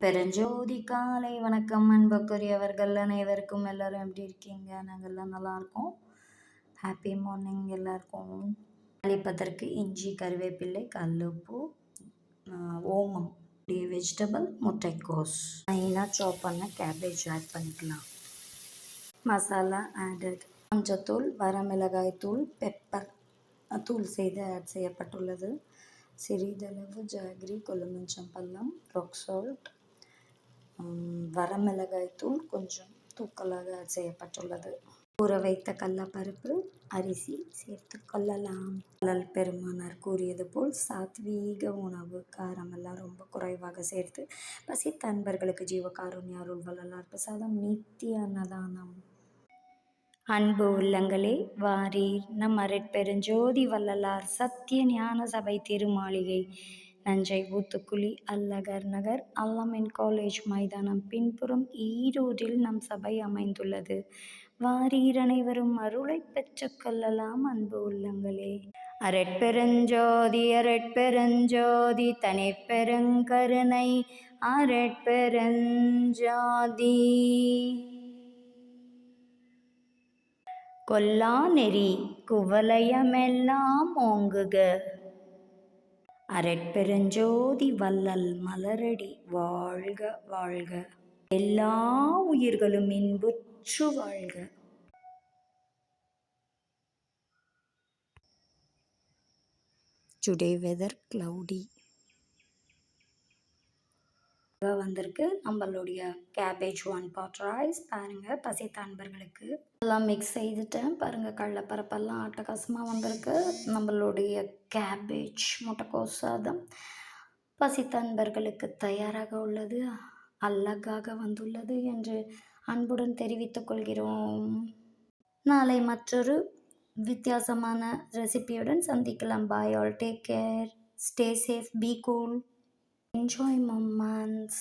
பெருஞ்சோதி காலை வணக்கம் அன்புக்குரியவர்கள் அனைவருக்கும். எல்லாரும் எப்படி இருக்கீங்க? நாங்கள்லாம் நல்லா இருக்கோம். ஹாப்பி மார்னிங் எல்லாருக்கும். அளிப்பதற்கு இஞ்சி, கருவேப்பிலை, கல்லுப்பு, ஓமம், வெஜிடபிள், முட்டைக்கோஸ், மெயினாக சாப் பண்ண கேபேஜ் ஆட் பண்ணிக்கலாம். மசாலா ஆடட், மஞ்சத்தூள், வரமிளகாய் தூள், பெப்பர் தூள் ஆட் செய்யப்பட்டுள்ளது. சிறிதளவு ஜாகரி, கொழுமிச்சம்பழம், ராக் சால்ட், வரமிளகாய் தூள் கொஞ்சம் தூக்கலாக ஆட் செய்யப்பட்டுள்ளது. ஊற வைத்த கடலப்பருப்பு, அரிசி சேர்த்து கொள்ளலாம். வள்ளல் பெருமானார் கூறியது போல் சாத்வீக உணவு, காரமெல்லாம் ரொம்ப குறைவாக சேர்த்து பசித்த அன்பர்களுக்கு ஜீவகாருண்ய அருள் வள்ளலார் பிரசாதம் நித்திய அன்னதானம். அன்பு உள்ளங்களே, வாரீர் நம் அருட்பெருஞ்சோதி வள்ளலார் சத்திய ஞான சபை திருமாளிகை, நஞ்சை ஊத்துக்குழி, அல்லகர் நகர், அல்லமின் காலேஜ் மைதானம் பின்புறம், ஈரோட்டில் நம் சபை அமைந்துள்ளது. வாரீர் அனைவரும் அருளை பெற்றுக் கொள்ளலாம். அன்பு உள்ளங்களே, அரட்பெருஞ்சோதி அரட்பெருஞ்சோதி தனிப்பெருங்கருணை அரட்பெருஞ்சோதி கொல்லா நெறி குவலயமெல்லாம் ஓங்குக. அரட்பெருஞ்சோதி வள்ளல் மலரடி வாழ்க வாழ்க. எல்லா உயிர்களும் இன்புற்று வாழ்க. டுடே வெதர் கிளவுடி வந்திருக்கு. நம்மளுடைய கேபேஜ் 1 pot ரைஸ் பாருங்கள். பசித்த அன்பர்களுக்கு எல்லாம் மிக்ஸ் செய்துட்டேன் பாருங்கள். கடலப்பருப்பெல்லாம் அட்டகாசமாக வந்திருக்கு. நம்மளுடைய கேபேஜ் முட்டைக்கோஸ் சாதம் பசித்த அன்பர்களுக்கு தயாராக உள்ளது, அழகாக வந்துள்ளது என்று அன்புடன் தெரிவித்துக் கொள்கிறோம். நாளை மற்றொரு வித்தியாசமான ரெசிபியுடன் சந்திக்கலாம். Bye all, take care, stay safe, be cool, enjoy moments.